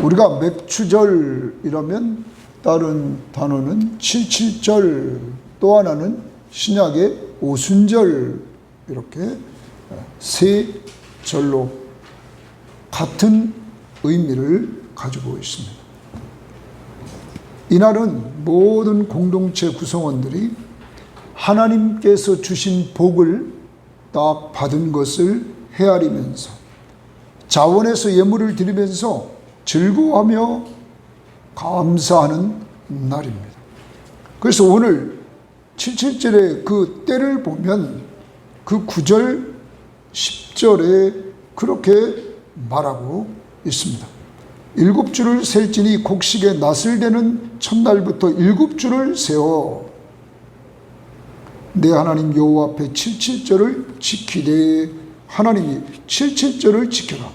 우리가 맥추절이라면 다른 단어는 칠칠절, 또 하나는 신약의 오순절, 이렇게 세 절로 같은 의미를 가지고 있습니다. 이날은 모든 공동체 구성원들이 하나님께서 주신 복을 딱 받은 것을 헤아리면서 자원에서 예물을 드리면서 즐거워하며 감사하는 날입니다. 그래서 오늘 77절의 그 때를 보면 그 9절, 10절에 그렇게 말하고 있습니다. 7주를 셀지니 곡식의 낫을 되는 첫날부터 7주를 세워 내 하나님 여호와 앞에 77절을 지키되, 하나님이 77절을 지켜라.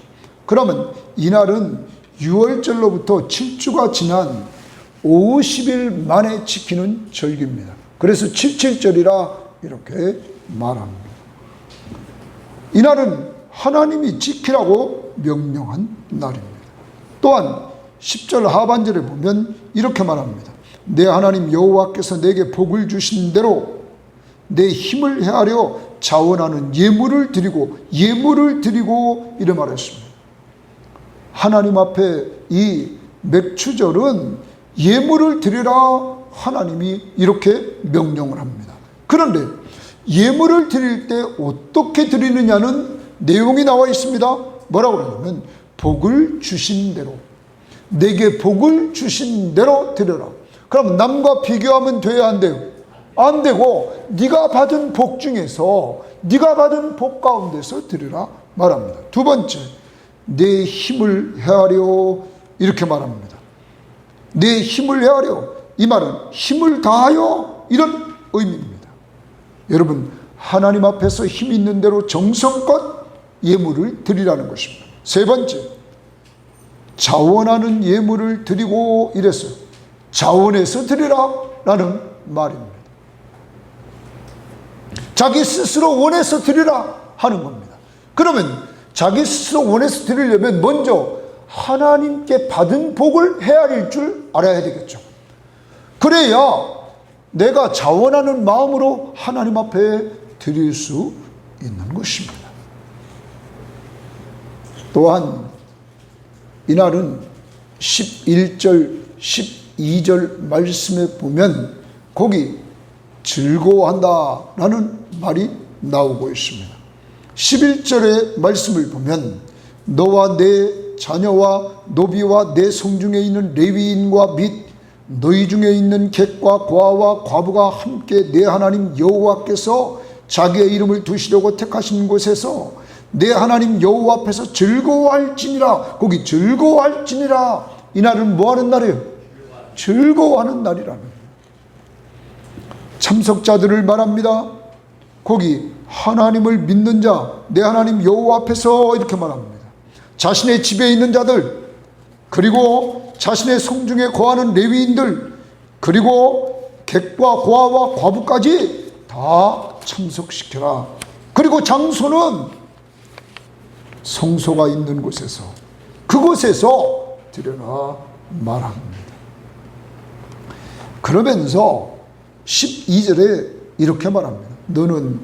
그러면 이날은 6월절로부터 7주가 지난 50일 만에 지키는 절기입니다. 그래서 77절이라 이렇게 말합니다. 이날은 하나님이 지키라고 명령한 날입니다. 또한 10절 하반절에 보면 이렇게 말합니다. 내 하나님 여호와께서 내게 복을 주신 대로 내 힘을 헤아려 자원하는 예물을 드리고 이래 말했습니다. 하나님 앞에 이 맥추절은 예물을 드리라 하나님이 이렇게 명령을 합니다. 그런데 예물을 드릴 때 어떻게 드리느냐는 내용이 나와 있습니다. 뭐라고 그러냐면 복을 주신 대로, 내게 복을 주신 대로 드려라. 그럼 남과 비교하면 돼야 안 돼요? 안 되고 네가 받은 복 중에서, 네가 받은 복 가운데서 드리라 말합니다. 두 번째, 내 힘을 헤아려, 이렇게 말합니다. 내 힘을 헤아려, 이 말은 힘을 다하여, 이런 의미입니다. 여러분, 하나님 앞에서 힘 있는 대로 정성껏 예물을 드리라는 것입니다. 세 번째, 자원하는 예물을 드리고 이랬어요. 자원해서 드리라 라는 말입니다. 자기 스스로 원해서 드리라 하는 겁니다. 그러면 자기 스스로 원해서 드리려면 먼저 하나님께 받은 복을 헤아릴 줄 알아야 되겠죠. 그래야 내가 자원하는 마음으로 하나님 앞에 드릴 수 있는 것입니다. 또한 이날은 11절, 12절 말씀에 보면 거기 즐거워한다 라는 말이 나오고 있습니다. 11절의 말씀을 보면 너와 내 자녀와 노비와 내 성중에 있는 레위인과 및 너희 중에 있는 객과 고아와 과부가 함께 내 하나님 여호와께서 자기의 이름을 두시려고 택하신 곳에서 내 하나님 여호와 앞에서 즐거워할지니라. 거기 즐거워할지니라. 이날은 뭐하는 날이에요? 즐거워하는 날이라는, 참석자들을 말합니다. 거기 하나님을 믿는 자, 내 하나님 여호와 앞에서 이렇게 말합니다. 자신의 집에 있는 자들, 그리고 자신의 성중에 거하는 레위인들, 그리고 객과 고아와 과부까지 다 참석시켜라. 그리고 장소는 성소가 있는 곳에서, 그곳에서 드려라 말합니다. 그러면서 12절에 이렇게 말합니다. 너는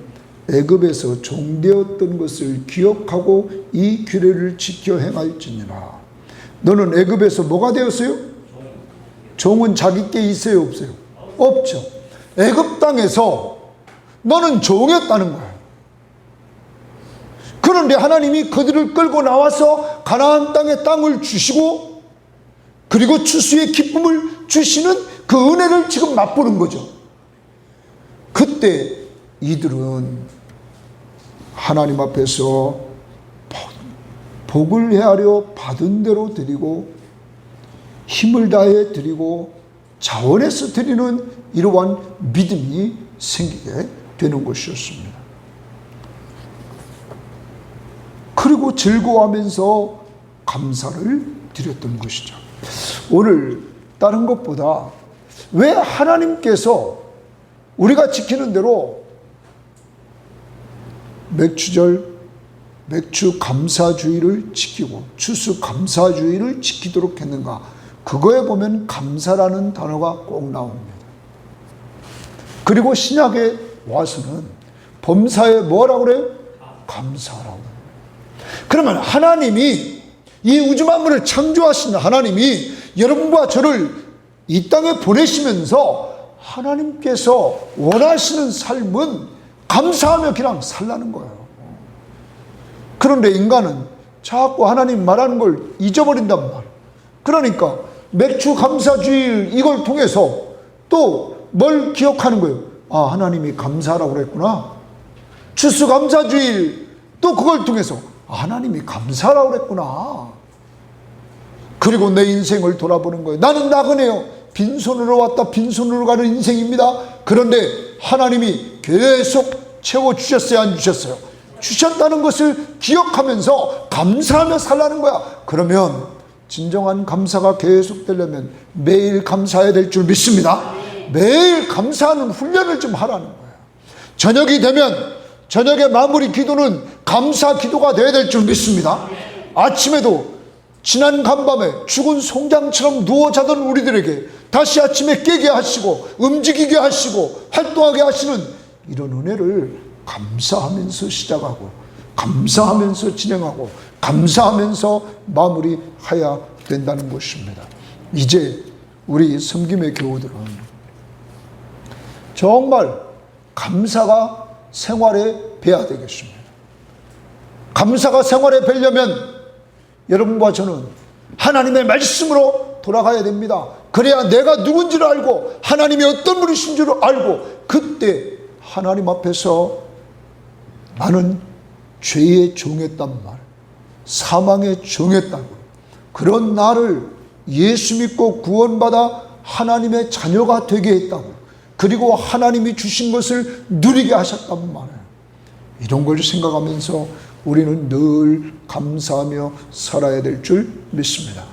애굽에서 종되었던 것을 기억하고 이 규례를 지켜 행할지니라. 너는 애굽에서 뭐가 되었어요? 종은 자기께 있어요, 없어요? 없죠. 애굽 땅에서 너는 종이었다는 거예요. 그런데 하나님이 그들을 끌고 나와서 가나안 땅에 땅을 주시고, 그리고 추수의 기쁨을 주시는 그 은혜를 지금 맛보는 거죠. 그때 이들은 하나님 앞에서 복을 헤아려 받은 대로 드리고, 힘을 다해 드리고, 자원해서 드리는 이러한 믿음이 생기게 되는 것이었습니다. 그리고 즐거워하면서 감사를 드렸던 것이죠. 오늘 다른 것보다 왜 하나님께서 우리가 지키는 대로 맥추절, 맥주 감사주의를 지키고 추수 감사주의를 지키도록 했는가? 그거에 보면 감사라는 단어가 꼭 나옵니다. 그리고 신약에 와서는 범사에 뭐라고 그래요? 감사라고. 그러면 하나님이, 이 우주 만물을 창조하신 하나님이 여러분과 저를 이 땅에 보내시면서 하나님께서 원하시는 삶은 감사하며 그냥 살라는 거예요. 그런데 인간은 자꾸 하나님 말하는 걸 잊어버린단 말이에요. 그러니까 맥주 감사주일 이걸 통해서 또 뭘 기억하는 거예요? 아, 하나님이 감사하라고 그랬구나. 추수 감사주일 또 그걸 통해서 하나님이 감사하라고 그랬구나. 그리고 내 인생을 돌아보는 거예요. 나는 나그네요. 빈손으로 왔다 빈손으로 가는 인생입니다. 그런데 하나님이 계속 채워주셨어요, 안 주셨어요? 주셨다는 것을 기억하면서 감사하며 살라는 거야. 그러면 진정한 감사가 계속되려면 매일 감사해야 될 줄 믿습니다. 매일 감사하는 훈련을 좀 하라는 거예요. 저녁이 되면 저녁의 마무리 기도는 감사 기도가 되어야 될 줄 믿습니다. 아침에도 지난 간밤에 죽은 송장처럼 누워 자던 우리들에게 다시 아침에 깨게 하시고 움직이게 하시고 활동하게 하시는 이런 은혜를 감사하면서 시작하고 감사하면서 진행하고 감사하면서 마무리해야 된다는 것입니다. 이제 우리 섬김의 교우들은 정말 감사가 생활에 배야 되겠습니다. 감사가 생활에 배려면 여러분과 저는 하나님의 말씀으로 돌아가야 됩니다. 그래야 내가 누군지를 알고 하나님이 어떤 분이신 줄 알고 그때 하나님 앞에서 나는 죄의 종했단 말, 사망의 종했다고, 그런 나를 예수 믿고 구원받아 하나님의 자녀가 되게 했다고, 그리고 하나님이 주신 것을 누리게 하셨단 말이에요. 이런 걸 생각하면서 우리는 늘 감사하며 살아야 될 줄 믿습니다.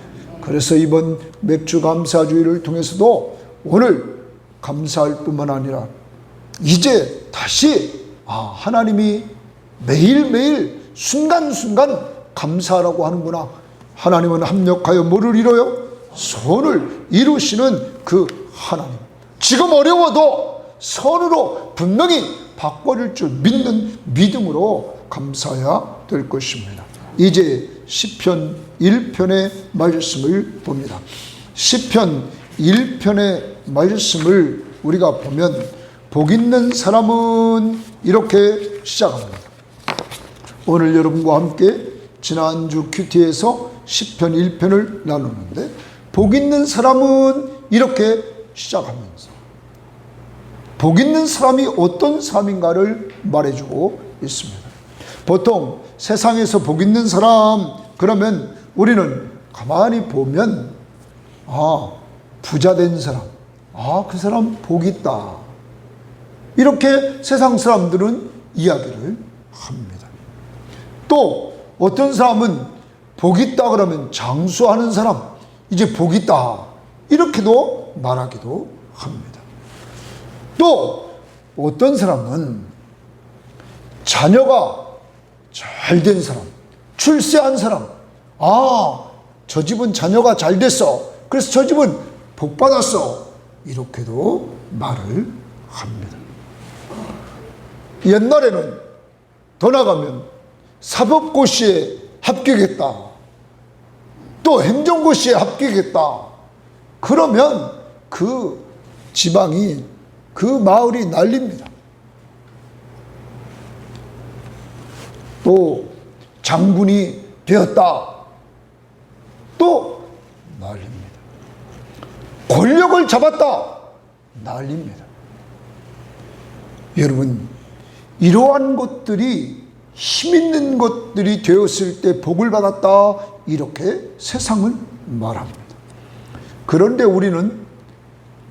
그래서 이번 맥주 감사주의를 통해서도 오늘 감사할 뿐만 아니라 이제 다시 하나님이 매일매일 순간순간 감사하라고 하는구나. 하나님은 합력하여 뭐를 이뤄요? 선을 이루시는 그 하나님. 지금 어려워도 선으로 분명히 바꿔줄 줄 믿는 믿음으로 감사해야 될 것입니다. 이제 시편 1편의 말씀을 봅니다. 시편 1편의 말씀을 우리가 보면 복 있는 사람은 이렇게 시작합니다. 오늘 여러분과 함께 지난주 큐티에서 시편 1편을 나누는데 복 있는 사람은 이렇게 시작하면서 복 있는 사람이 어떤 사람인가를 말해주고 있습니다. 보통 세상에서 복 있는 사람 그러면 우리는 가만히 보면 부자 된 사람, 그 사람 복 있다, 이렇게 세상 사람들은 이야기를 합니다. 또 어떤 사람은 복 있다 그러면 장수하는 사람, 이제 복 있다, 이렇게도 말하기도 합니다. 또 어떤 사람은 자녀가 잘 된 사람, 출세한 사람, 저 집은 자녀가 잘 됐어, 그래서 저 집은 복 받았어, 이렇게도 말을 합니다. 옛날에는 더 나가면 사법고시에 합격했다, 또 행정고시에 합격했다, 그러면 그 지방이, 그 마을이 난립니다. 또 장군이 되었다, 또 난립니다. 권력을 잡았다, 난립니다. 여러분, 이러한 것들이 힘있는 것들이 되었을 때 복을 받았다, 이렇게 세상은 말합니다. 그런데 우리는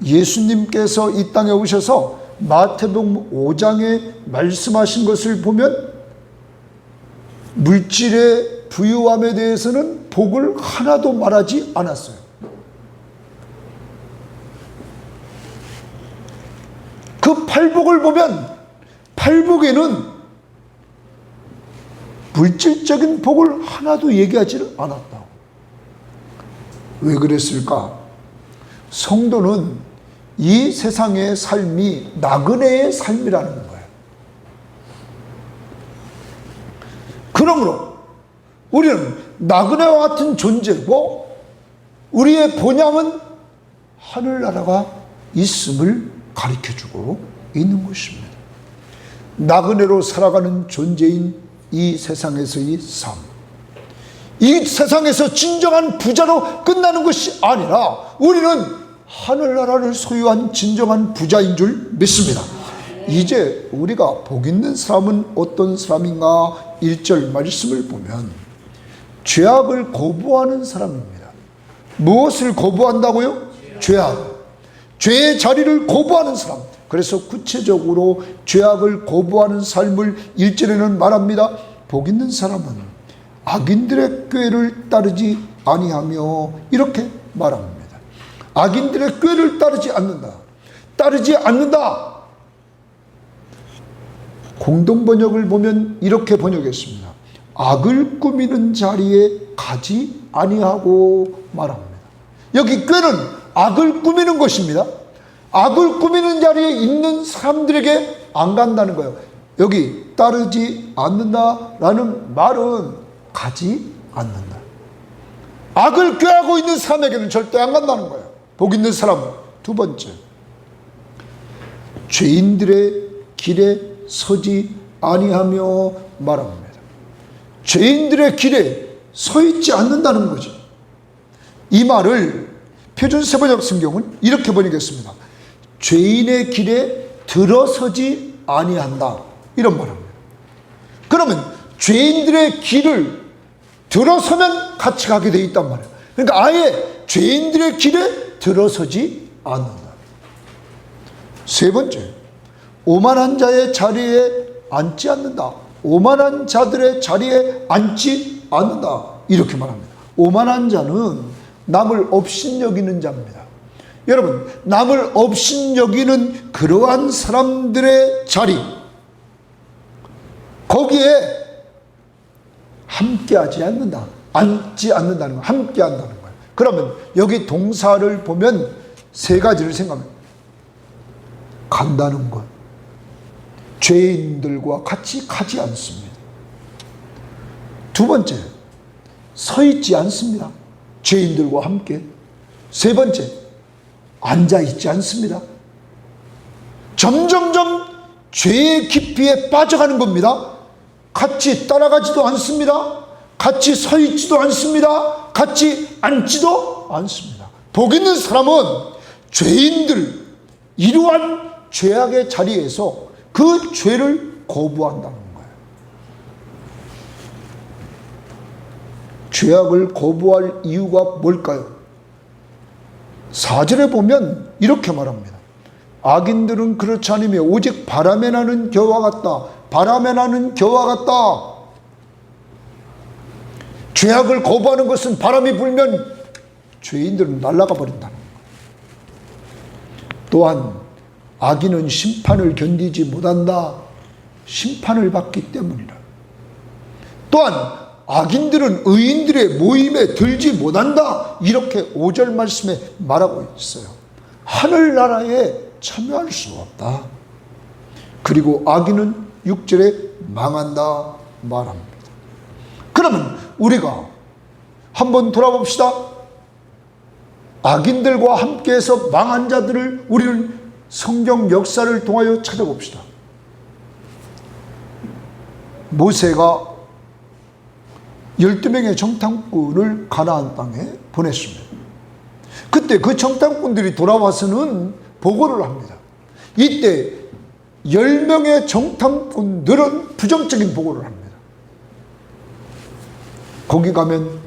예수님께서 이 땅에 오셔서 마태복음 5장에 말씀하신 것을 보면 물질의 부유함에 대해서는 복을 하나도 말하지 않았어요. 그 팔복을 보면 팔복에는 물질적인 복을 하나도 얘기하지 않았다. 왜 그랬을까? 성도는 이 세상의 삶이 나그네의 삶이라는 거예요. 그러므로 우리는 나그네와 같은 존재고 우리의 본향은 하늘나라가 있음을 가르쳐주고 있는 것입니다. 나그네로 살아가는 존재인 이 세상에서의 삶, 이 세상에서 진정한 부자로 끝나는 것이 아니라 우리는 하늘나라를 소유한 진정한 부자인 줄 믿습니다. 이제 우리가 복 있는 사람은 어떤 사람인가? 1절 말씀을 보면 죄악을 거부하는 사람입니다. 무엇을 거부한다고요? 죄악. 죄의 자리를 거부하는 사람. 그래서 구체적으로 죄악을 거부하는 삶을 1절에는 말합니다. 복 있는 사람은 악인들의 꾀를 따르지 아니하며 이렇게 말합니다. 악인들의 꾀를 따르지 않는다. 따르지 않는다. 공동번역을 보면 이렇게 번역했습니다. 악을 꾸미는 자리에 가지 아니하고 말합니다. 여기 꾀는 악을 꾸미는 것입니다. 악을 꾸미는 자리에 있는 사람들에게 안 간다는 거예요. 여기 따르지 않는다라는 말은 가지 않는다. 악을 꾀하고 있는 사람에게는 절대 안 간다는 거예요. 복 있는 사람은. 두 번째, 죄인들의 길에 서지 아니하며 말합니다. 죄인들의 길에 서 있지 않는다는 거죠. 이 말을 표준세번역 성경은 이렇게 번역했습니다. 죄인의 길에 들어서지 아니한다. 이런 말입니다. 그러면 죄인들의 길을 들어서면 같이 가게 돼 있단 말이에요. 그러니까 아예 죄인들의 길에 들어서지 않는다. 세 번째, 오만한 자의 자리에 앉지 않는다. 오만한 자들의 자리에 앉지 않는다. 이렇게 말합니다. 오만한 자는 남을 업신여기는 자입니다. 여러분, 남을 업신여기는 그러한 사람들의 자리, 거기에 함께하지 않는다. 앉지 않는다는 거예요. 함께한다는 거예요. 그러면 여기 동사를 보면 세 가지를 생각합니다. 간다는 것, 죄인들과 같이 가지 않습니다. 두 번째, 서 있지 않습니다. 죄인들과 함께. 세 번째, 앉아 있지 않습니다. 점점점 죄의 깊이에 빠져가는 겁니다. 같이 따라가지도 않습니다. 같이 서 있지도 않습니다. 같이 앉지도 않습니다. 복 있는 사람은 죄인들, 이러한 죄악의 자리에서 그 죄를 거부한다는 거예요. 죄악을 거부할 이유가 뭘까요? 4절에 보면 이렇게 말합니다. 악인들은 그렇지 않으며 오직 바람에 나는 겨와 같다. 바람에 나는 겨와 같다. 죄악을 거부하는 것은 바람이 불면 죄인들은 날아가 버린다는 거예요. 또한 악인은 심판을 견디지 못한다. 심판을 받기 때문이라. 또한 악인들은 의인들의 모임에 들지 못한다. 이렇게 5절 말씀에 말하고 있어요. 하늘나라에 참여할 수 없다. 그리고 악인은 6절에 망한다 말합니다. 그러면 우리가 한번 돌아봅시다. 악인들과 함께해서 망한 자들을 우리는 성경 역사를 통하여 찾아봅시다. 모세가 12명의 정탐꾼을 가나안 땅에 보냈습니다. 그때 그 정탐꾼들이 돌아와서는 보고를 합니다. 이때 10명의 정탐꾼들은 부정적인 보고를 합니다. 거기 가면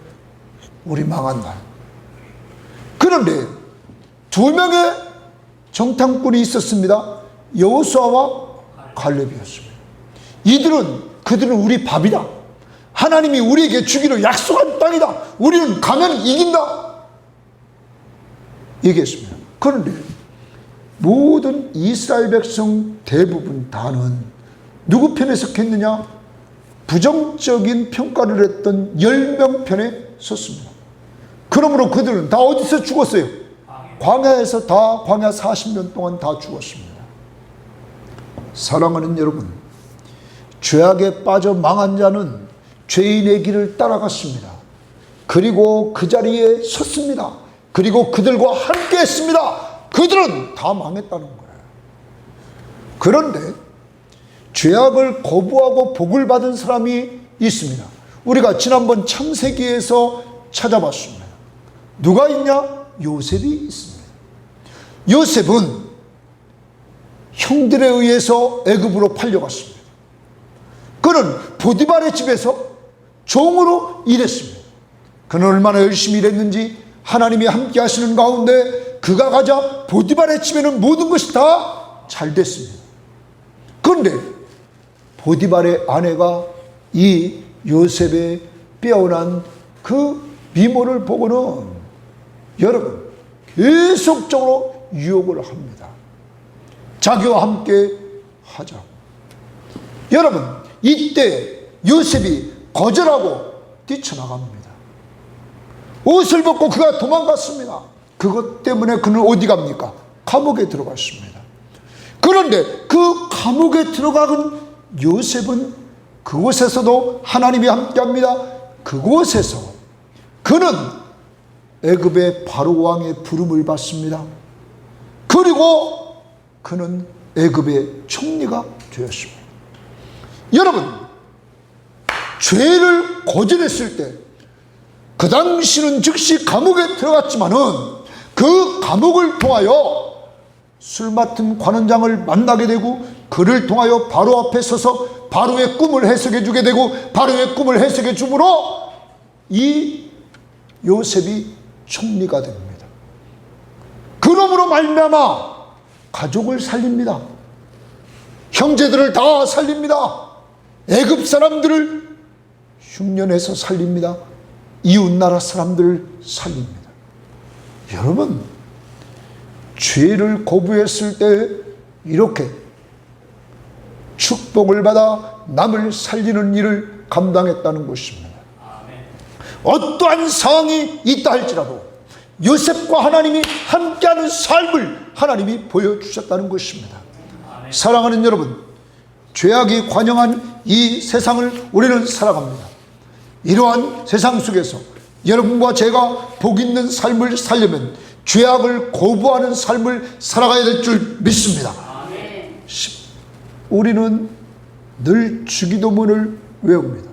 우리 망한다. 그런데 2명의 정탐꾼이 있었습니다. 여호수아와 갈렙이었습니다. 그들은 우리 밥이다. 하나님이 우리에게 주기로 약속한 땅이다. 우리는 가면 이긴다. 얘기했습니다. 그런데 모든 이스라엘 백성 대부분 다는 누구 편에 속했느냐? 부정적인 평가를 했던 10명 편에 섰습니다. 그러므로 그들은 다 어디서 죽었어요? 광야에서 다 광야 40년 동안 다 죽었습니다. 사랑하는 여러분, 죄악에 빠져 망한 자는 죄인의 길을 따라갔습니다. 그리고 그 자리에 섰습니다. 그리고 그들과 함께 했습니다. 그들은 다 망했다는 거예요. 그런데 죄악을 거부하고 복을 받은 사람이 있습니다. 우리가 지난번 창세기에서 찾아봤습니다. 누가 있냐? 요셉이 있습니다. 요셉은 형들에 의해서 애굽으로 팔려갔습니다. 그는 보디발의 집에서 종으로 일했습니다. 그는 얼마나 열심히 일했는지 하나님이 함께 하시는 가운데 그가 가자 보디발의 집에는 모든 것이 다 잘 됐습니다. 그런데 보디발의 아내가 이 요셉의 빼어난 그 미모를 보고는 여러분 계속적으로 유혹을 합니다. 자기와 함께 하자고. 여러분, 이때 요셉이 거절하고 뛰쳐나갑니다. 옷을 벗고 그가 도망갔습니다. 그것 때문에 그는 어디 갑니까? 감옥에 들어갔습니다. 그런데 그 감옥에 들어간 요셉은 그곳에서도 하나님이 함께합니다. 그곳에서 그는 애굽의 바로 왕의 부름을 받습니다. 그리고 그는 애굽의 총리가 되었습니다. 여러분, 죄를 거절했을 때 그 당시는 즉시 감옥에 들어갔지만은 그 감옥을 통하여 술 맡은 관원장을 만나게 되고 그를 통하여 바로 앞에 서서 바로의 꿈을 해석해 주게 되고 바로의 꿈을 해석해 주므로 이 요셉이 총리가 됩니다. 그러므로 말미암아 가족을 살립니다. 형제들을 다 살립니다. 애굽 사람들을 흉년해서 살립니다. 이웃나라 사람들을 살립니다. 여러분, 죄를 거부했을 때 이렇게 축복을 받아 남을 살리는 일을 감당했다는 것입니다. 어떠한 상황이 있다 할지라도 요셉과 하나님이 함께하는 삶을 하나님이 보여주셨다는 것입니다. 사랑하는 여러분, 죄악이 관영한 이 세상을 우리는 살아갑니다. 이러한 세상 속에서 여러분과 제가 복 있는 삶을 살려면 죄악을 거부하는 삶을 살아가야 될 줄 믿습니다. 우리는 늘 주기도문을 외웁니다.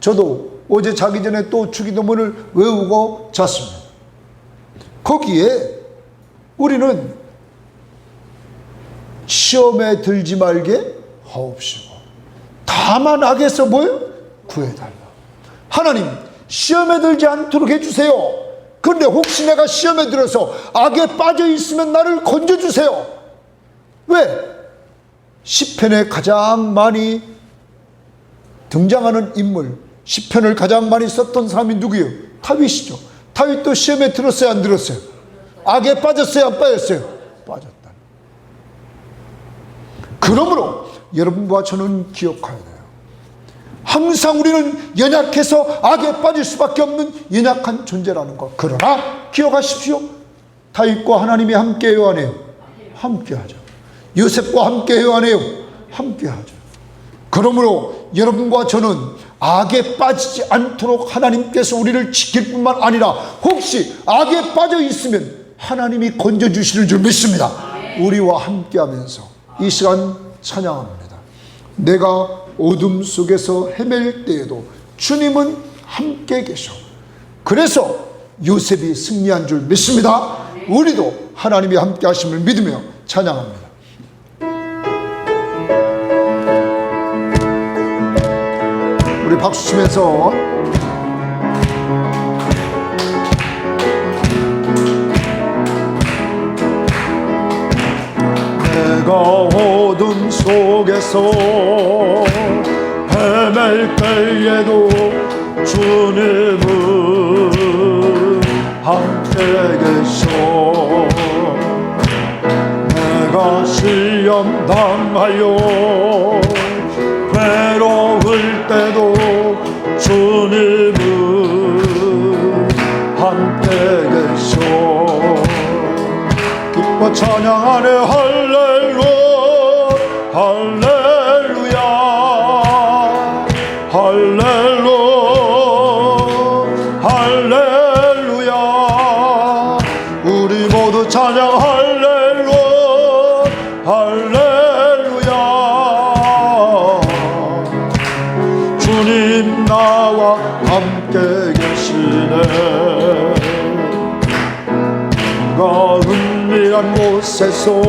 저도 어제 자기 전에 또 주기도문을 외우고 잤습니다. 거기에 우리는 시험에 들지 말게 하옵시고 다만 악에서 뭐요? 구해달라. 하나님, 시험에 들지 않도록 해주세요. 그런데 혹시 내가 시험에 들어서 악에 빠져 있으면 나를 건져주세요. 왜? 시편에 가장 많이 등장하는 인물, 시편을 가장 많이 썼던 사람이 누구예요? 다윗이죠. 다윗도 시험에 들었어요, 안 들었어요? 악에 빠졌어요, 안 빠졌어요? 빠졌다. 그러므로 여러분과 저는 기억해야 돼요. 항상 우리는 연약해서 악에 빠질 수밖에 없는 연약한 존재라는 것. 그러나 기억하십시오. 다윗과 하나님이 함께해야 하네요. 함께하죠. 요셉과 함께해야 하네요. 함께하죠. 그러므로 여러분과 저는 악에 빠지지 않도록 하나님께서 우리를 지킬 뿐만 아니라 혹시 악에 빠져 있으면 하나님이 건져주시는 줄 믿습니다. 우리와 함께하면서 이 시간 찬양합니다. 내가 어둠 속에서 헤맬 때에도 주님은 함께 계셔. 그래서 요셉이 승리한 줄 믿습니다. 우리도 하나님이 함께 하심을 믿으며 찬양합니다. 우리 박수 치면서 내가 어둠 속에서 헤맬 때에도 주님은 함께 계셔. 내가 시험 당하여 괴로울 때도 주님은 함께 계셔. 기뻐 찬양하네 할렐루야 할렐루야 할렐루야 할렐루야. 우리 모두 찬양 할렐루야 할렐루야. 주님 나와 함께 계시네. 은밀한 곳에서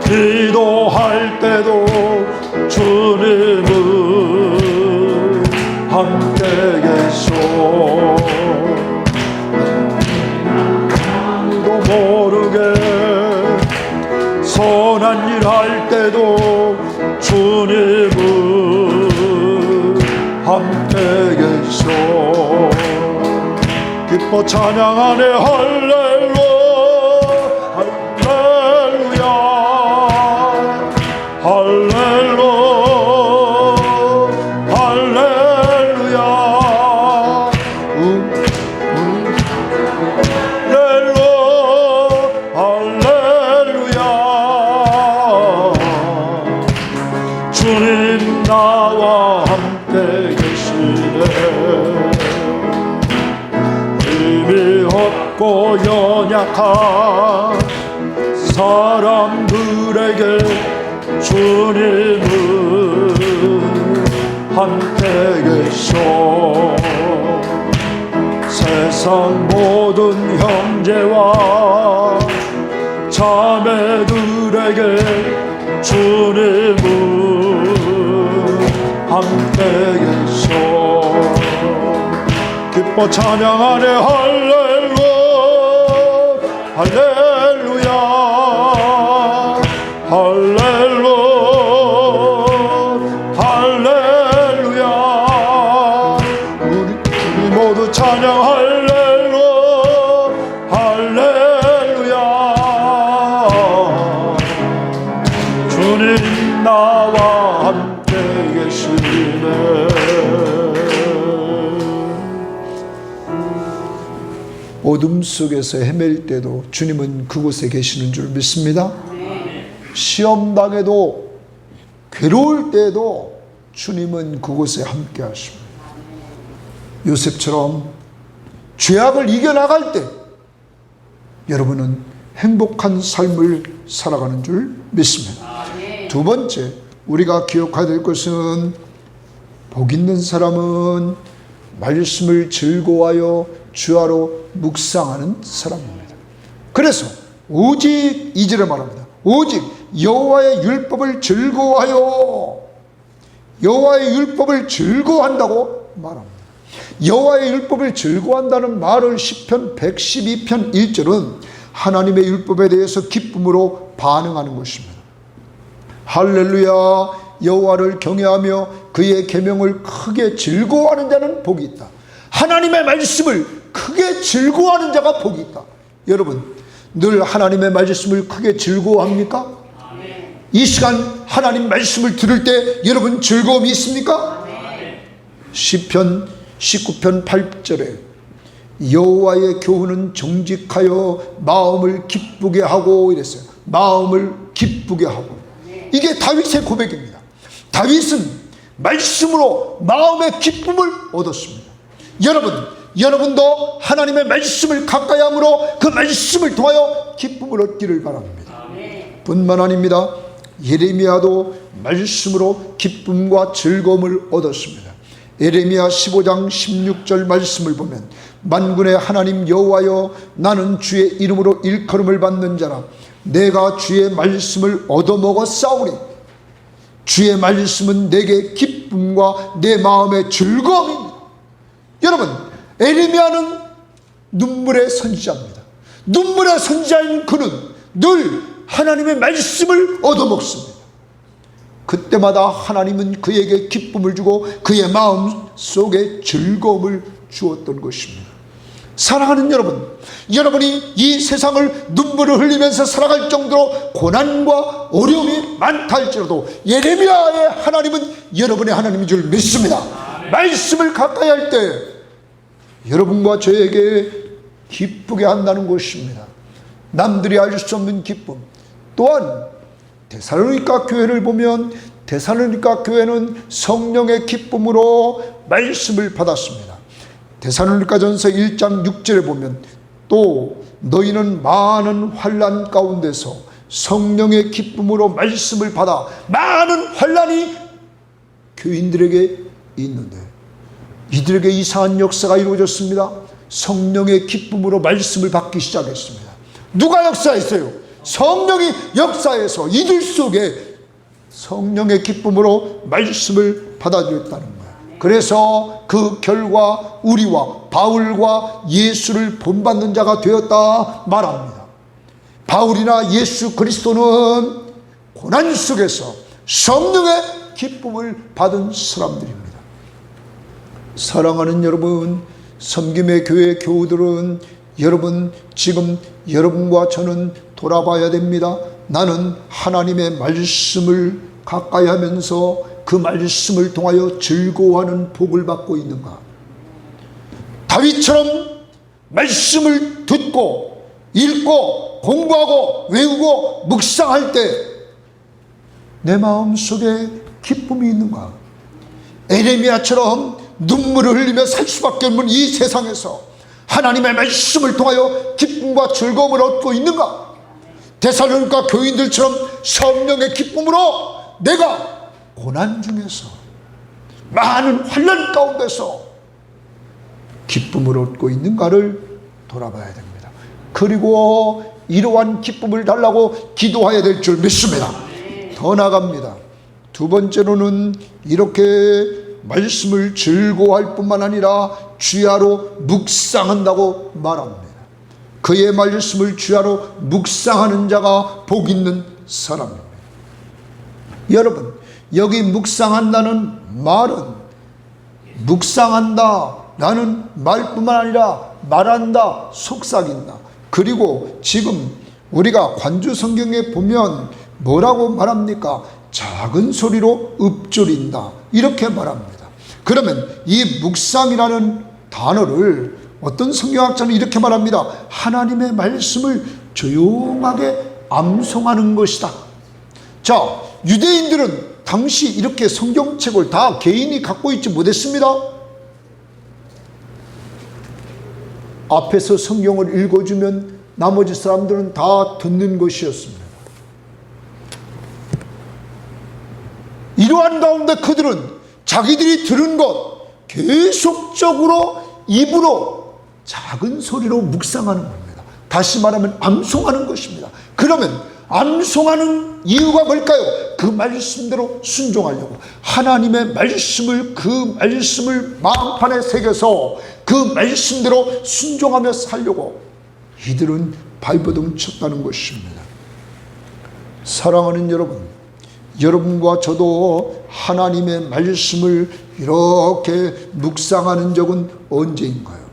기도할 때도 주님은 함께 계셔. 아무도 모르게 선한 일 할 때도 주님은 함께 계셔. 기뻐 찬양하네 할렐루야 할렐루야 할렐루야 할렐루야 할렐루야. 주님 나와 함께 계시네. 힘이 없고 연약한 사람들에게 주님은 함께 계셔. 세상 모든 형제와 자매들에게 주님은 함께 계셔. 기뻐 찬양하네 할렐루야 할렐루야 할렐루야 할렐루야. 우리 모두 찬양 할렐루야 할렐루야. 주님 나와 함께 계시네. 어둠 속에서 헤맬 때도 주님은 그곳에 계시는 줄 믿습니다. 시험 당해도 괴로울 때도 주님은 그곳에 함께 하십니다. 요셉처럼 죄악을 이겨나갈 때 여러분은 행복한 삶을 살아가는 줄 믿습니다. 두 번째, 우리가 기억해야 될 것은 복 있는 사람은 말씀을 즐거워하여 주야로 묵상하는 사람입니다. 그래서 오직 2절에 말합니다. 오직 여호와의 율법을 즐거워하여, 여호와의 율법을 즐거워한다고 말합니다. 여호와의 율법을 즐거워한다는 말을 시편 112편 1절은 하나님의 율법에 대해서 기쁨으로 반응하는 것입니다. 할렐루야, 여호와를 경외하며 그의 계명을 크게 즐거워하는 자는 복이 있다. 하나님의 말씀을 크게 즐거워하는 자가 복이 있다. 여러분, 늘 하나님의 말씀을 크게 즐거워합니까? 이 시간 하나님 말씀을 들을 때 여러분 즐거움이 있습니까? 시편 19편 8절에 여호와의 교훈은 정직하여 마음을 기쁘게 하고 이랬어요. 마음을 기쁘게 하고. 이게 다윗의 고백입니다. 다윗은 말씀으로 마음의 기쁨을 얻었습니다. 여러분도 하나님의 말씀을 가까이 함으로 그 말씀을 통하여 기쁨을 얻기를 바랍니다. 뿐만 아닙니다. 예레미야도 말씀으로 기쁨과 즐거움을 얻었습니다. 예레미야 15장 16절 말씀을 보면 만군의 하나님 여호와여, 나는 주의 이름으로 일컬음을 받는 자라. 내가 주의 말씀을 얻어먹어 싸우리. 주의 말씀은 내게 기쁨과 내 마음의 즐거움입니다. 여러분, 예레미야는 눈물의 선지자입니다. 눈물의 선지자인 그는 늘 하나님의 말씀을 얻어먹습니다. 그때마다 하나님은 그에게 기쁨을 주고 그의 마음 속에 즐거움을 주었던 것입니다. 사랑하는 여러분, 여러분이 이 세상을 눈물을 흘리면서 살아갈 정도로 고난과 어려움이 많다 할지라도 예레미야의 하나님은 여러분의 하나님인 줄 믿습니다. 말씀을 가까이 할 때 여러분과 저에게 기쁘게 한다는 것입니다. 남들이 알 수 없는 기쁨. 또한 데살로니가 교회를 보면 데살로니가 교회는 성령의 기쁨으로 말씀을 받았습니다. 데살로니가전서 1장 6절에 보면 또 너희는 많은 환난 가운데서 성령의 기쁨으로 말씀을 받아. 많은 환난이 교인들에게 있는데 이들에게 이상한 역사가 이루어졌습니다. 성령의 기쁨으로 말씀을 받기 시작했습니다. 누가 역사했어요? 성령이 역사해서 이들 속에 성령의 기쁨으로 말씀을 받아들였다는 거예요. 그래서 그 결과 우리와 바울과 예수를 본받는 자가 되었다 말합니다. 바울이나 예수 그리스도는 고난 속에서 성령의 기쁨을 받은 사람들입니다. 사랑하는 여러분, 섬김의 교회 교우들은 여러분 지금 여러분과 저는 돌아봐야 됩니다. 나는 하나님의 말씀을 가까이 하면서 그 말씀을 통하여 즐거워하는 복을 받고 있는가? 다윗처럼 말씀을 듣고 읽고 공부하고 외우고 묵상할 때 내 마음속에 기쁨이 있는가? 에레미야처럼 눈물을 흘리며 살 수밖에 없는 이 세상에서 하나님의 말씀을 통하여 기쁨과 즐거움을 얻고 있는가? 데살로니가 교인들처럼 성령의 기쁨으로 내가 고난 중에서 많은 환난 가운데서 기쁨을 얻고 있는가를 돌아봐야 됩니다. 그리고 이러한 기쁨을 달라고 기도해야 될 줄 믿습니다. 더 나아갑니다. 두 번째로는 이렇게 말씀을 즐거워할 뿐만 아니라 주야로 묵상한다고 말합니다. 그의 말씀을 주야로 묵상하는 자가 복 있는 사람입니다. 여러분, 여기 묵상한다는 말은 묵상한다 라는 말뿐만 아니라 말한다, 속삭인다. 그리고 지금 우리가 관주 성경에 보면 뭐라고 말합니까? 작은 소리로 읊조린다 이렇게 말합니다. 그러면 이 묵상이라는 단어를 어떤 성경학자는 이렇게 말합니다. 하나님의 말씀을 조용하게 암송하는 것이다. 자, 유대인들은 당시 이렇게 성경책을 다 개인이 갖고 있지 못했습니다. 앞에서 성경을 읽어주면 나머지 사람들은 다 듣는 것이었습니다. 이러한 가운데 그들은 자기들이 들은 것 계속적으로 입으로 작은 소리로 묵상하는 겁니다. 다시 말하면 암송하는 것입니다. 그러면 암송하는 이유가 뭘까요? 그 말씀대로 순종하려고. 하나님의 말씀을, 그 말씀을 마음판에 새겨서 그 말씀대로 순종하며 살려고 이들은 발버둥 쳤다는 것입니다. 사랑하는 여러분, 여러분과 저도 하나님의 말씀을 이렇게 묵상하는 적은 언제인가요?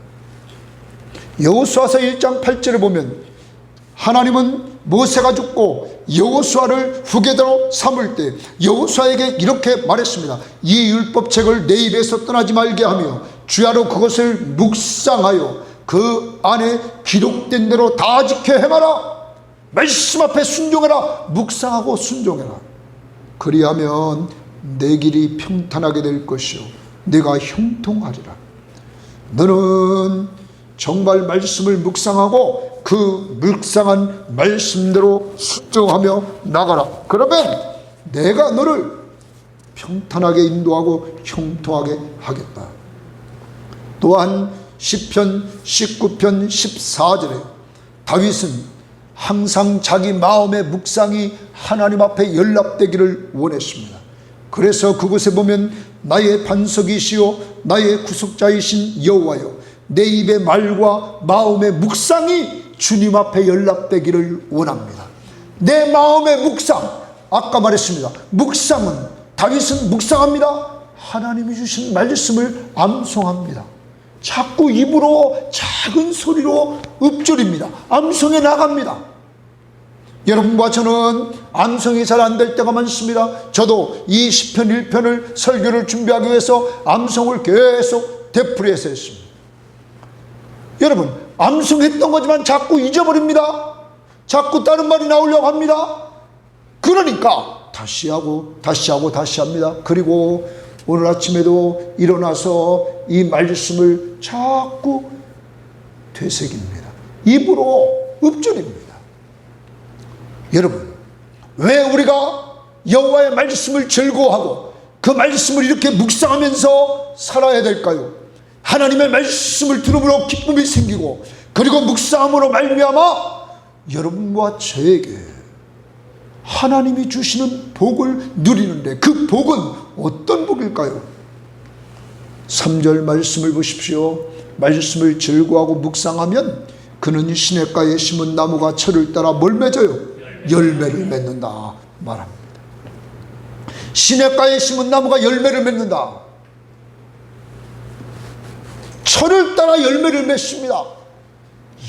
여호수아서 1장 8절에 보면 하나님은 모세가 죽고 여호수아를 후계자로 삼을 때 여호수아에게 이렇게 말했습니다. 이 율법책을 내 입에서 떠나지 말게 하며 주야로 그것을 묵상하여 그 안에 기록된 대로 다 지켜 행하라. 말씀 앞에 순종해라. 묵상하고 순종해라. 그리하면 내 길이 평탄하게 될 것이요 내가 형통하리라. 너는 정말 말씀을 묵상하고 그 묵상한 말씀대로 순종하며 나가라. 그러면 내가 너를 평탄하게 인도하고 형통하게 하겠다. 또한 시편 19편 14절에 다윗은 항상 자기 마음의 묵상이 하나님 앞에 연락되기를 원했습니다. 그래서 그곳에 보면 나의 반석이시요 나의 구속자이신 여호와여, 내 입의 말과 마음의 묵상이 주님 앞에 연락되기를 원합니다. 내 마음의 묵상, 아까 말했습니다. 묵상은, 다윗은 묵상합니다. 하나님이 주신 말씀을 암송합니다. 자꾸 입으로 작은 소리로 읊조립니다. 암송해 나갑니다. 여러분과 저는 암송이 잘 안 될 때가 많습니다. 저도 이 시편 1편을 설교를 준비하기 위해서 암송을 계속 되풀이해서 했습니다. 여러분, 암송했던 거지만 자꾸 잊어버립니다. 자꾸 다른 말이 나오려고 합니다. 그러니까 다시 하고 다시 하고 다시 합니다. 그리고 오늘 아침에도 일어나서 이 말씀을 자꾸 되새깁니다. 입으로 읊조립니다. 여러분, 왜 우리가 여호와의 말씀을 즐거워하고 그 말씀을 이렇게 묵상하면서 살아야 될까요? 하나님의 말씀을 들음으로 기쁨이 생기고, 그리고 묵상함으로 말미암아 여러분과 저에게 하나님이 주시는 복을 누리는데, 그 복은 어떤 복일까요? 3절 말씀을 보십시오. 말씀을 즐거워하고 묵상하면 그는 시냇가에 심은 나무가 철을 따라 뭘 맺어요? 열매를 맺는다 말합니다. 시냇가에 심은 나무가 열매를 맺는다. 철을 따라 열매를 맺습니다.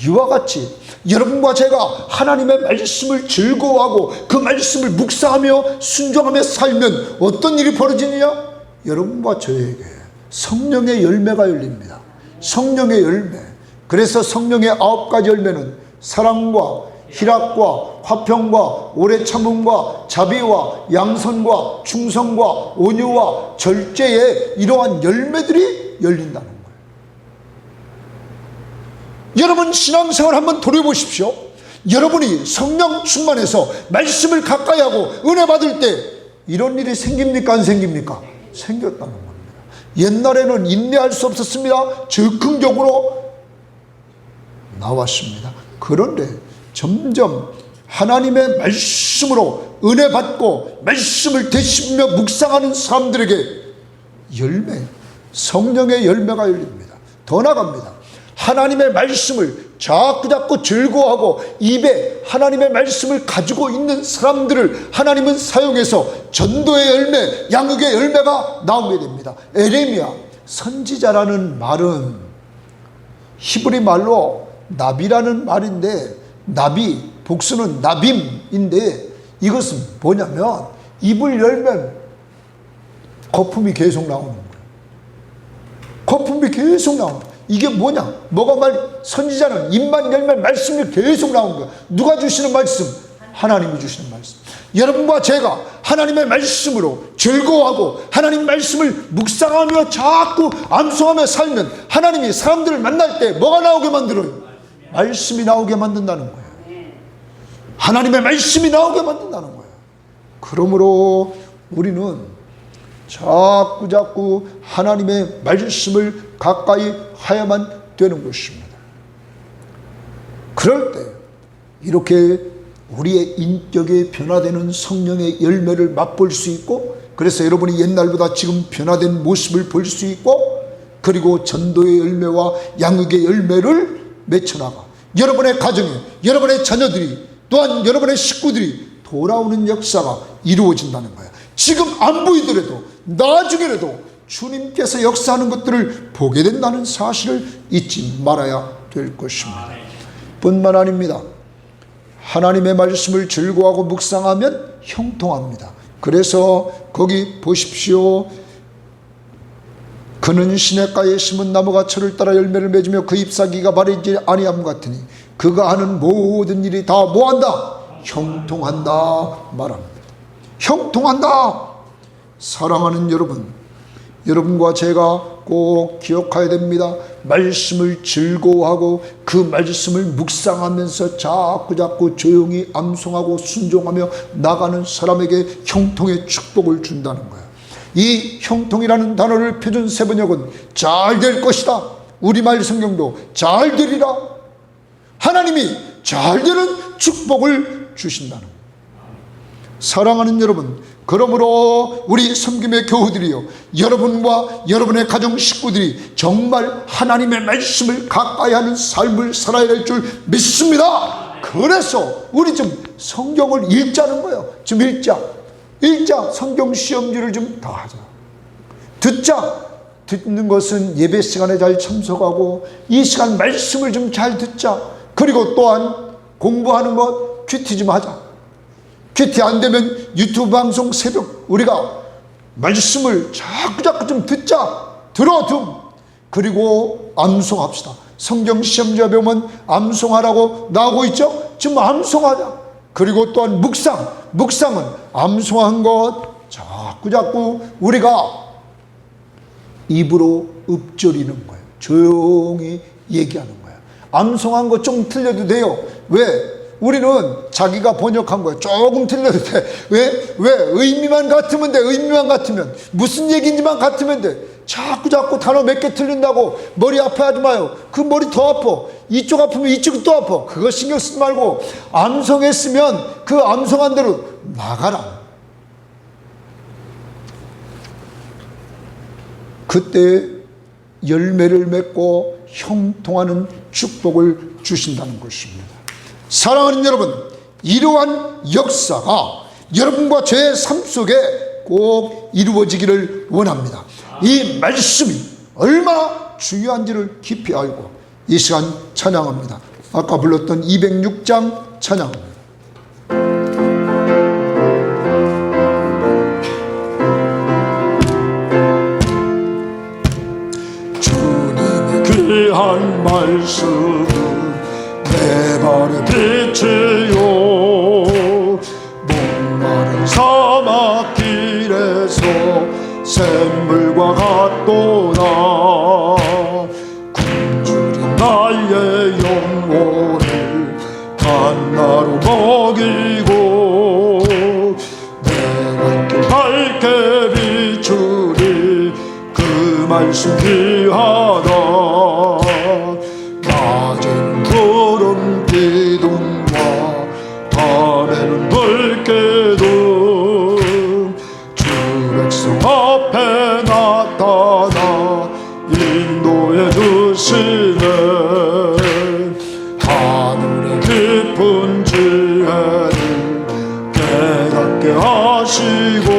이와 같이 여러분과 제가 하나님의 말씀을 즐거워하고 그 말씀을 묵상하며 순종하며 살면 어떤 일이 벌어지느냐? 여러분과 저에게 성령의 열매가 열립니다. 성령의 열매. 그래서 성령의 9가지 열매는 사랑과 희락과 화평과 오래 참음과 자비와 양선과 충성과 온유와 절제의 이러한 열매들이 열린다는 거예요. 여러분, 신앙생활 한번 돌아보십시오. 여러분이 성령 충만해서 말씀을 가까이 하고 은혜 받을 때 이런 일이 생깁니까, 안 생깁니까? 생겼다는 겁니다. 옛날에는 인내할 수 없었습니다. 적극적으로 나왔습니다. 그런데 점점 하나님의 말씀으로 은혜 받고 말씀을 되씹으며 묵상하는 사람들에게 열매, 성령의 열매가 열립니다. 더 나아갑니다. 하나님의 말씀을 자꾸 즐거워하고 입에 하나님의 말씀을 가지고 있는 사람들을 하나님은 사용해서 전도의 열매, 양육의 열매가 나오게 됩니다. 에레미야 선지자라는 말은 히브리 말로 나비라는 말인데, 나비 복수는 나빔인데, 이것은 뭐냐면 입을 열면 거품이 계속 나오는 거예요. 거품이 계속 나오는 거예요. 이게 뭐냐? 선지자는 입만 열면 말씀이 계속 나오는 거예요. 누가 주시는 말씀? 하나님이 주시는 말씀. 여러분과 제가 하나님의 말씀으로 즐거워하고 하나님 말씀을 묵상하며 자꾸 암송하며 살면 하나님이 사람들을 만날 때 뭐가 나오게 만들어요? 말씀이 나오게 만든다는 거예요. 하나님의 말씀이 나오게 만든다는 거예요. 그러므로 우리는 자꾸 하나님의 말씀을 가까이 하야만 되는 것입니다. 그럴 때 이렇게 우리의 인격에 변화되는 성령의 열매를 맛볼 수 있고, 그래서 여러분이 옛날보다 지금 변화된 모습을 볼 수 있고, 그리고 전도의 열매와 양육의 열매를 맺혀나가 여러분의 가정에, 여러분의 자녀들이, 또한 여러분의 식구들이 돌아오는 역사가 이루어진다는 거예요. 지금 안 보이더라도 나중에라도 주님께서 역사하는 것들을 보게 된다는 사실을 잊지 말아야 될 것입니다. 뿐만 아닙니다. 하나님의 말씀을 즐거워하고 묵상하면 형통합니다. 그래서 거기 보십시오. 그는 시냇가에 심은 나무가 철을 따라 열매를 맺으며 그 잎사귀가 마르지 아니함 같으니 그가 하는 모든 일이 다 뭐한다? 형통한다 말합니다. 형통한다. 사랑하는 여러분, 여러분과 제가 꼭 기억해야 됩니다. 말씀을 즐거워하고 그 말씀을 묵상하면서 자꾸 조용히 암송하고 순종하며 나가는 사람에게 형통의 축복을 준다는 거예요. 이 형통이라는 단어를 표준 세번역은 잘 될 것이다. 우리말 성경도 잘 되리라. 하나님이 잘 되는 축복을 주신다는 거예요. 사랑하는 여러분, 그러므로 우리 섬김의 교우들이요, 여러분과 여러분의 가정 식구들이 정말 하나님의 말씀을 가까이 하는 삶을 살아야 될 줄 믿습니다. 그래서 우리 좀 성경을 읽자는 거예요. 좀 읽자. 성경 시험지를 좀 더 하자. 듣는 것은 예배 시간에 잘 참석하고 이 시간 말씀을 좀 잘 듣자. 그리고 또한 공부하는 것 큐티 좀 하자. 큐티 안 되면 유튜브 방송 새벽 우리가 말씀을 자꾸 좀 들어둠. 그리고 암송합시다. 성경 시험지에 보면 암송하라고 나오고 있죠. 지금 암송하자. 그리고 또한 묵상은 암송한 것 자꾸 우리가 입으로 읊조리는 거예요. 조용히 얘기하는 거예요. 암송한 거 좀 틀려도 돼요. 왜? 우리는 자기가 번역한 거예요. 조금 틀려도 돼. 왜? 의미만 같으면 돼. 의미만 같으면. 무슨 얘기인지만 같으면 돼. 자꾸 단어 몇 개 틀린다고 머리 아파하지 마요. 그 머리 더 아파. 이쪽 아프면 이쪽이 또 아파. 그거 신경 쓰지 말고 암송했으면 그 암송한 대로 나가라. 그때 열매를 맺고 형통하는 축복을 주신다는 것입니다. 사랑하는 여러분, 이러한 역사가 여러분과 제 삶 속에 꼭 이루어지기를 원합니다. 이 말씀이 얼마나 중요한지를 깊이 알고 이 시간 찬양합니다. 아까 불렀던 206장 찬양합니다. 주님의 귀한 말씀 내 발의 빛이요 목마른 사막길에서 샘물과 같도다 굶주린 나의 영혼을 만나로 먹이고 내가 길 밝게 비추리 그 말씀 귀하다 낮엔 구름 기둥과 밤에는 불기둥 주 백성 앞에 나타나 인도해 주시네 하늘의 깊은 지혜를 깨닫게 하시고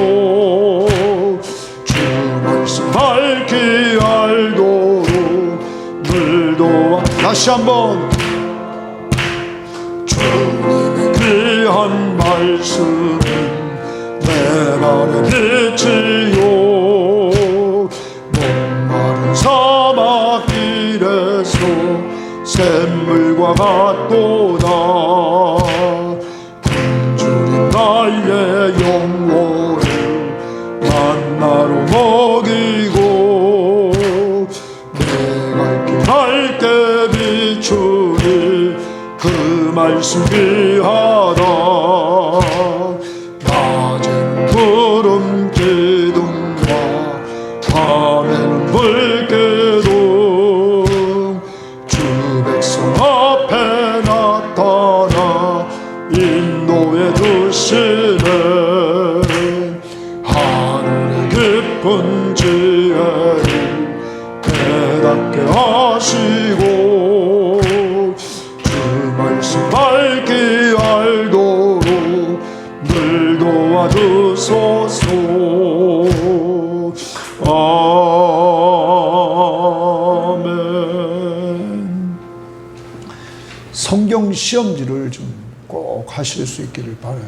주 말씀 밝히 알도록 물도 다시 한번 주님의 귀한 말씀은 내 발의 빛이요 목마른 사막길에서 샘물과 같도다 굶주린 나의 영혼을 만나로 먹이고 내가 길 밝게 비추니 그 말씀 귀하다 낮에는 구름 기둥과 밤에는 불기둥 주 백성 앞에 나타나 인도해 주시네 하늘의 깊은 지혜를 깨닫게 하시고 주 말씀 밝히 알도록 늘 도와주소서. 아멘. 성경 시험지를 좀 꼭 하실 수 있기를 바라요.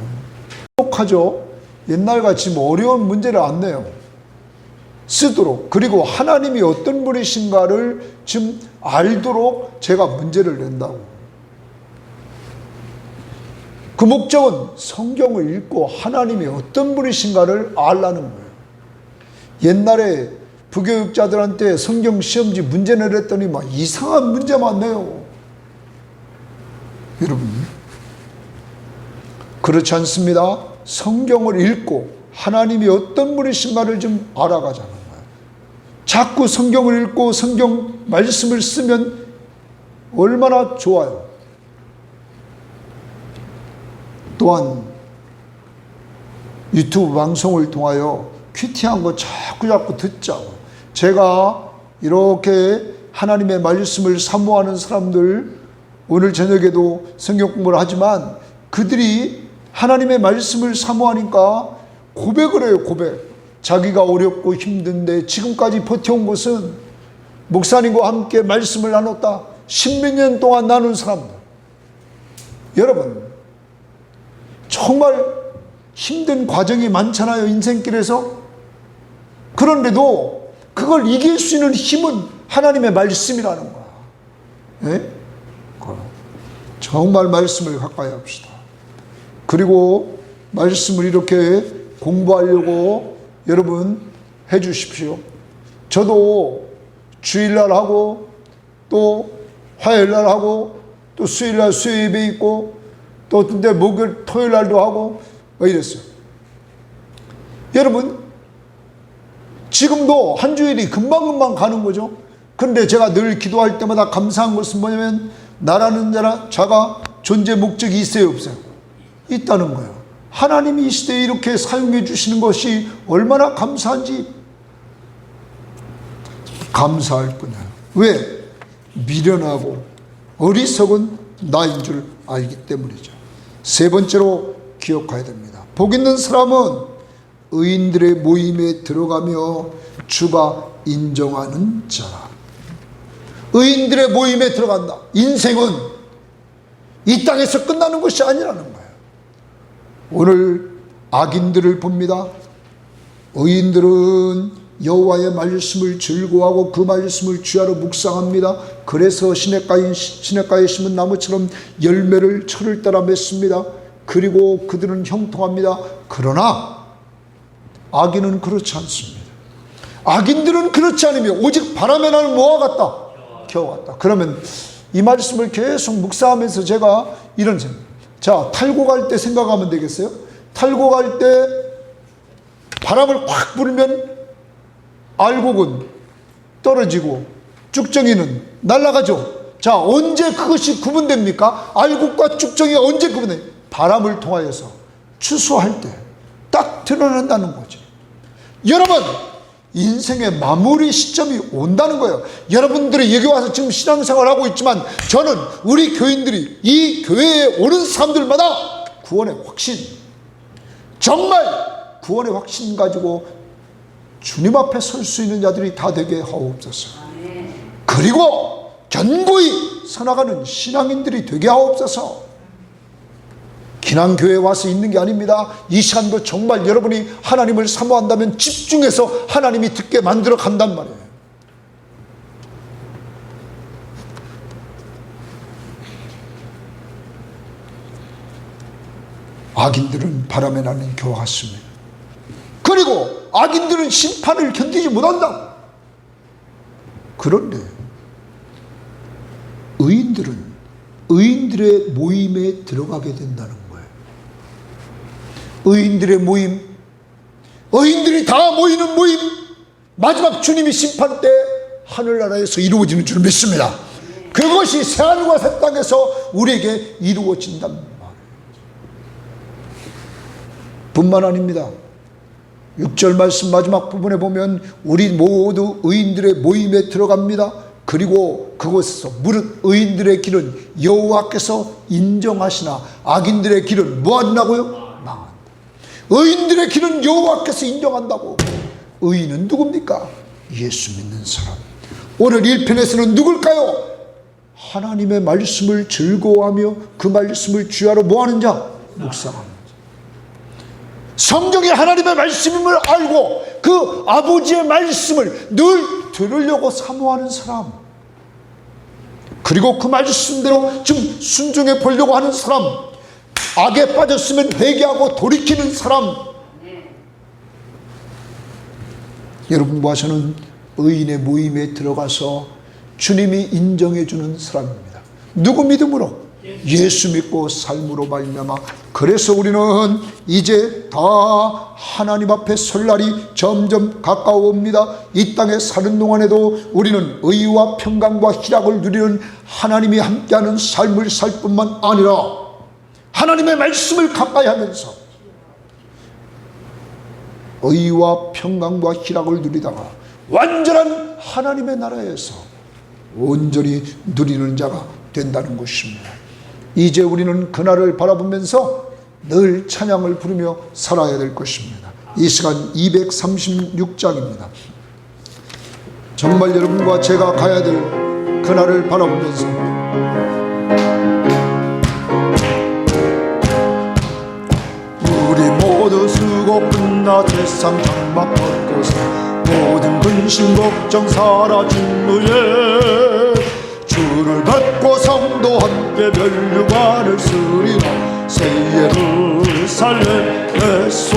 똑하죠. 옛날같이 어려운 문제를 안 내요. 쓰도록, 그리고 하나님이 어떤 분이신가를 좀 알도록 제가 문제를 낸다고. 그 목적은 성경을 읽고 하나님이 어떤 분이신가를 알라는 거예요. 옛날에 부교육자들한테 성경 시험지 문제 내랬더니 막 이상한 문제만 내요. 여러분, 그렇지 않습니다. 성경을 읽고 하나님이 어떤 분이신가를 좀 알아가자는 거예요. 자꾸 성경을 읽고 성경 말씀을 쓰면 얼마나 좋아요. 또한 유튜브 방송을 통하여 큐티한 거 자꾸 듣자고. 제가 이렇게 하나님의 말씀을 사모하는 사람들, 오늘 저녁에도 성경 공부를 하지만 그들이 하나님의 말씀을 사모하니까 고백을 해요. 고백. 자기가 어렵고 힘든데 지금까지 버텨온 것은 목사님과 함께 말씀을 나눴다. 10몇 년 동안 나눈 사람들. 여러분, 정말 힘든 과정이 많잖아요, 인생길에서. 그런데도 그걸 이길 수 있는 힘은 하나님의 말씀이라는 거야. 예? 정말 말씀을 가까이 합시다. 그리고 말씀을 이렇게 공부하려고 여러분 해 주십시오. 저도 주일날 하고 또 화요일날 하고 또 수요일날 수요예배 있고 또 근데 목요일 토요일날도 하고 이랬어요. 여러분 지금도 한 주일이 금방금방 가는 거죠. 그런데 제가 늘 기도할 때마다 감사한 것은 뭐냐면 나라는 자가 존재 목적이 있어요, 없어요? 있다는 거예요. 하나님이 이 시대에 이렇게 사용해 주시는 것이 얼마나 감사한지 감사할 뿐이에요. 왜? 미련하고 어리석은 나인 줄 알기 때문이죠. 세 번째로 기억해야 됩니다. 복 있는 사람은 의인들의 모임에 들어가며 주가 인정하는 자라. 의인들의 모임에 들어간다. 인생은 이 땅에서 끝나는 것이 아니라는 거예요. 오늘 악인들을 봅니다. 의인들은 여호와의 말씀을 즐거워하고 그 말씀을 주야로 묵상합니다. 그래서 시냇가에 심은 나무처럼 열매를 철을 따라 맺습니다. 그리고 그들은 형통합니다. 그러나 악인은 그렇지 않습니다. 악인들은 그렇지 않으며 오직 바람에 나는 뭐와 같다? 겨와 같다. 그러면 이 말씀을 계속 묵상하면서 제가 이런 생각. 자, 탈고 갈 때 생각하면 되겠어요? 탈고 갈 때 바람을 확 불면 알곡은 떨어지고 쭉정이는 날아가죠. 자, 언제 그것이 구분됩니까? 알곡과 쭉정이가 언제 구분돼요? 바람을 통하여서 추수할 때 딱 드러난다는 거죠. 여러분, 인생의 마무리 시점이 온다는 거예요. 여러분들이 여기 와서 지금 신앙생활을 하고 있지만 저는 우리 교인들이 이 교회에 오는 사람들마다 구원의 확신, 정말 구원의 확신 가지고 주님 앞에 설 수 있는 자들이 다 되게 하옵소서. 그리고 견고히 서나가는 신앙인들이 되게 하옵소서. 기남교회에 와서 있는 게 아닙니다. 이 시간도 정말 여러분이 하나님을 사모한다면 집중해서 하나님이 듣게 만들어 간단 말이에요. 악인들은 바람에 나는 겨와 같습니다. 그리고 악인들은 심판을 견디지 못한다. 그런데 의인들은 의인들의 모임에 들어가게 된다는 거예요. 의인들의 모임, 의인들이 다 모이는 모임, 마지막 주님이 심판 때 하늘나라에서 이루어지는 줄 믿습니다. 그것이 새하늘과 새 땅에서 우리에게 이루어진단 말이에요. 뿐만 아닙니다. 6절 말씀 마지막 부분에 보면 우리 모두 의인들의 모임에 들어갑니다. 그리고 그곳에서 무릇 의인들의 길은 여호와께서 인정하시나 악인들의 길은 뭐한다고요? 망한다. 의인들의 길은 여호와께서 인정한다고. 의인은 누굽니까? 예수 믿는 사람. 오늘 1편에서는 누굴까요? 하나님의 말씀을 즐거워하며 그 말씀을 주야로 뭐하는 자? 묵상하는 자. 성경이 하나님의 말씀임을 알고 그 아버지의 말씀을 늘 들으려고 사모하는 사람, 그리고 그 말씀대로 좀 순종해 보려고 하는 사람, 악에 빠졌으면 회개하고 돌이키는 사람, 여러분과 저는 의인의 모임에 들어가서 주님이 인정해 주는 사람입니다. 누구 믿음으로? 예수 믿고 삶으로 말미암아. 그래서 우리는 이제 다 하나님 앞에 설 날이 점점 가까워옵니다. 이 땅에 사는 동안에도 우리는 의와 평강과 희락을 누리는 하나님이 함께하는 삶을 살 뿐만 아니라 하나님의 말씀을 가까이 하면서 의와 평강과 희락을 누리다가 완전한 하나님의 나라에서 온전히 누리는 자가 된다는 것입니다. 이제 우리는 그날을 바라보면서 늘 찬양을 부르며 살아야 될 것입니다. 이 시간 236장입니다. 정말 여러분과 제가 가야 될 그날을 바라보면서 우리 모두 고픈 나 세상 장막 벗고서 모든 근심 걱정 사라진 후에 주를 받고 성도 함께 멸류관을 쓰리라. 새 예루살렘에서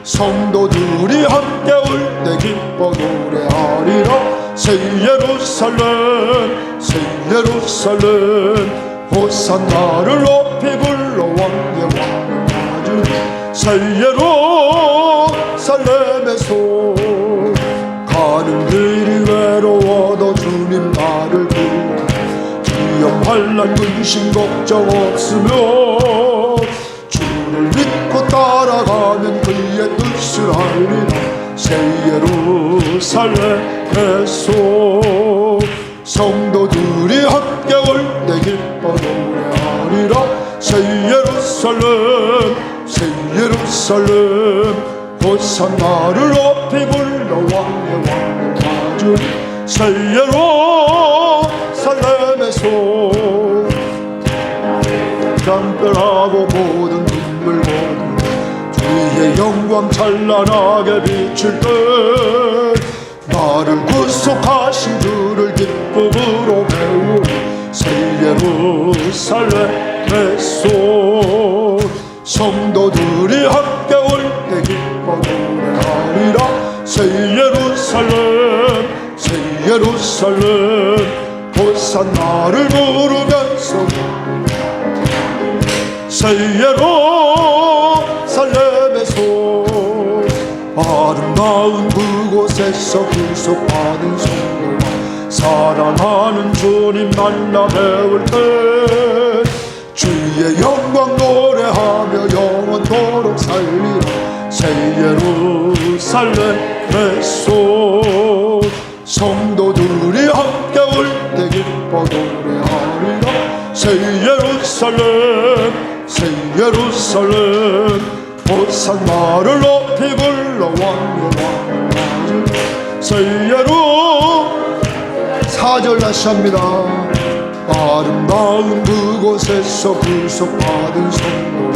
성도들이 함께 올 때 기뻐 노래하리라. 새 예루살렘 새 예루살렘 호산나를 높이 불러 왕의 왕을 맞으리. 새 예루살렘에서 가는 길이 외로워도 주님 나를 불러 위험 환난 근심 걱정 없으며 주를 믿고 따라가면 그의 뜻을 알리라. 새 예루살렘에서 성도들이 함께 올 때 기뻐 노래하리라. 새 예루살렘 새 예루살렘 호산나를 높이 불러 왕의 왕을 맞으리. 새 예루살렘에서 장별하고 모든 눈물 거두며 주의 영광 찬란하게 비칠 때 나를 구속하신 주를 기쁨으로 배우리. 새 예루살렘에서 성도들이 함께 올 때 기뻐 노래하리라. 새 예루살렘 새 예루살렘 호산나를 부르면서 새 예루살렘에서 아름다운 그곳에서 구속받은 성도와 사랑하는 주님 만나 배울 때 주의 영광 노래하며 영원토록 살리라. 새 예루살렘에서 성도들이 함께 올 때 기뻐 노래하리라. 새 예루살렘 새 예루살렘 호산나를 높이 불러 왕의 왕을 맞으리. 새 예루 4절 다시 합니다. 아름다운 그곳에서 구속받은 성도와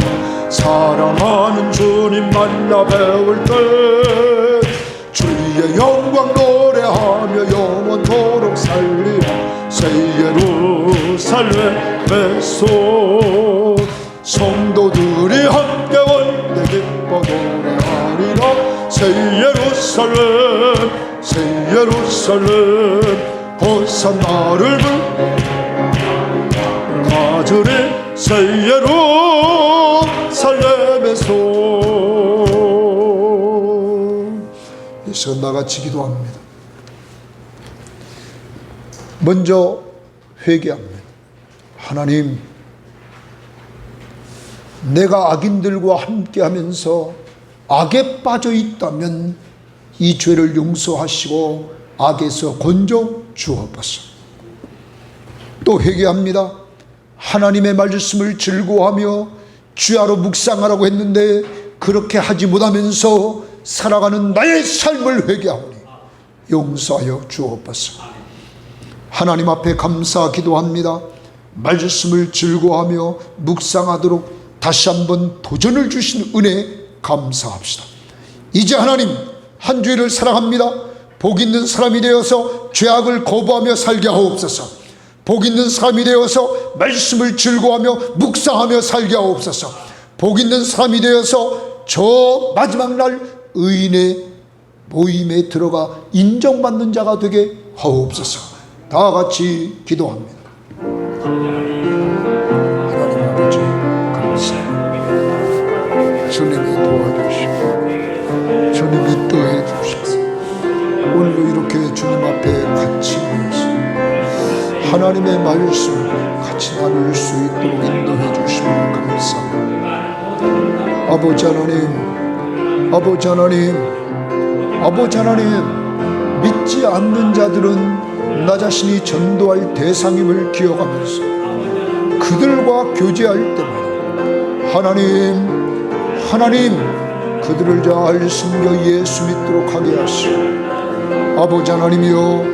사랑하는 주님 만나 배울 때 주의 영광 노래하며 영원토록 살리라. 새 예루살렘에서 성도들이 함께 올 때 기뻐 노래하리라. 새 예루살렘 새 예루살렘 호산나를 맞으리. 새 예루살렘에서 이 시간 나같이 기도합니다. 먼저 회개합니다. 하나님, 내가 악인들과 함께하면서 악에 빠져 있다면 이 죄를 용서하시고 악에서 건져 주옵소서. 또 회개합니다. 하나님의 말씀을 즐거워하며 주야로 묵상하라고 했는데 그렇게 하지 못하면서 살아가는 나의 삶을 회개하오니 용서하여 주옵소서. 하나님 앞에 감사 기도합니다. 말씀을 즐거워하며 묵상하도록 다시 한번 도전을 주신 은혜 감사합시다. 이제 하나님, 한 주일을 사랑합니다. 복 있는 사람이 되어서 죄악을 거부하며 살게 하옵소서. 복 있는 사람이 되어서 말씀을 즐거워하며 묵상하며 살게 하옵소서. 복 있는 사람이 되어서 저 마지막 날 의인의 모임에 들어가 인정받는 자가 되게 하옵소서. 다 같이 기도합니다. 하나님 아버지 감사합니다. 주님이 도와주시고 주님이 인도해 주셔서 오늘도 이렇게 주님 앞에 같이 모여서 하나님의 말씀을 같이 나눌 수 있도록 인도해 주시면 감사합니다. 아버지 하나님, 아버지 하나님, 아버지 하나님, 믿지 않는 자들은 나 자신이 전도할 대상임을 기억하면서 그들과 교제할 때마다 하나님 그들을 잘 숨겨 예수 믿도록 하게 하시고 아버지 하나님이여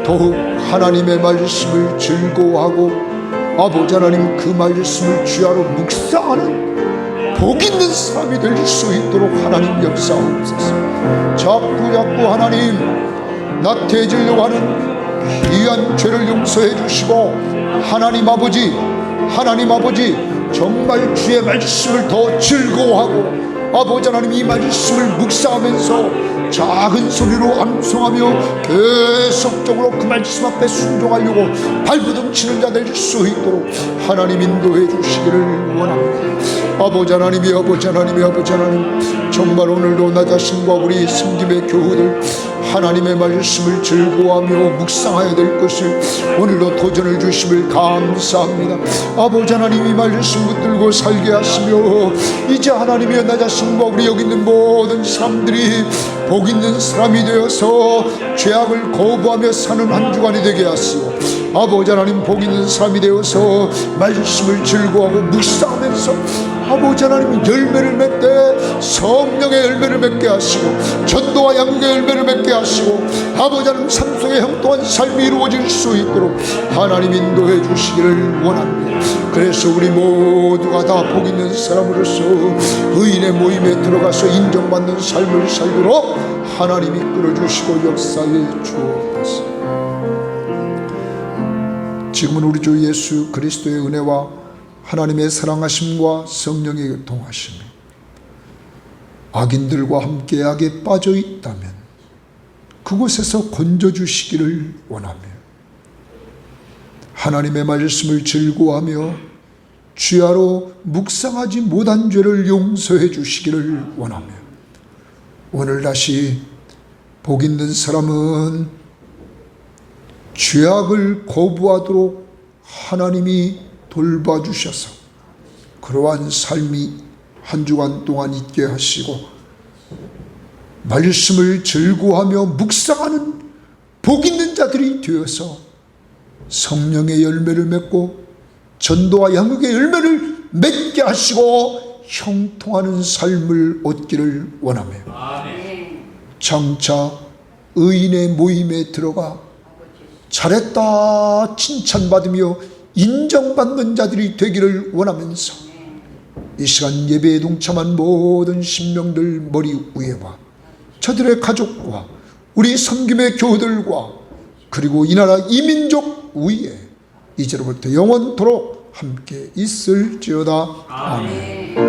더욱 하나님의 말씀을 즐거워하고 아버지 하나님 그 말씀을 주야로 묵상하는 복 있는 사람이 될 수 있도록 하나님 역사하옵소서. 자꾸 하나님 나태해지려고 하는 귀한 죄를 용서해 주시고, 하나님 아버지 정말 주의 말씀을 더 즐거워하고, 아버지 하나님 이 말씀을 묵상하면서 작은 소리로 암송하며 계속적으로 그 말씀 앞에 순종하려고 발버둥 치는 자 될 수 있도록 하나님 인도해 주시기를 원합니다. 아버지 하나님 정말 오늘도 나 자신과 우리 섬김의 교우들 하나님의 말씀을 즐거워하며 묵상해야 될 것을 오늘도 도전을 주심을 감사합니다. 아버지 하나님 이 말씀 붙들고 살게 하시며, 이제 하나님이여 나 자신과 우리 여기 있는 모든 사람들이 복 있는 사람이 되어서 죄악을 거부하며 사는 한 주간이 되게 하시고, 아버지 하나님 복 있는 사람이 되어서 말씀을 즐거워하고 묵상하면서 아버지 하나님 열매를 맺되 성령의 열매를 맺게 하시고, 전도와 양육의 열매를 맺게 하시고, 아버지 하나님 삶 속에 형통한 삶이 이루어질 수 있도록 하나님 인도해 주시기를 원합니다. 그래서 우리 모두가 다 복 있는 사람으로서 의인의 모임에 들어가서 인정받는 삶을 살도록 하나님 이끌어 주시고 역사해 주옵소서. 지금은 우리 주 예수 그리스도의 은혜와 하나님의 사랑하심과 성령의 동하심이 악인들과 함께 악에 빠져 있다면 그곳에서 건져주시기를 원하며, 하나님의 말씀을 즐거워하며 주야로 묵상하지 못한 죄를 용서해 주시기를 원하며, 오늘 다시 복 있는 사람은 죄악을 거부하도록 하나님이 돌봐주셔서 그러한 삶이 한 주간 동안 있게 하시고, 말씀을 즐거워하며 묵상하는 복 있는 자들이 되어서 성령의 열매를 맺고 전도와 양육의 열매를 맺게 하시고 형통하는 삶을 얻기를 원하며, 장차 의인의 모임에 들어가 잘했다 칭찬받으며 인정받는 자들이 되기를 원하면서, 이 시간 예배에 동참한 모든 신명들 머리 위에와 저들의 가족과 우리 섬김의 교우들과 그리고 이 나라 이민족 위에 이제로부터 영원토록 함께 있을지어다. 아멘.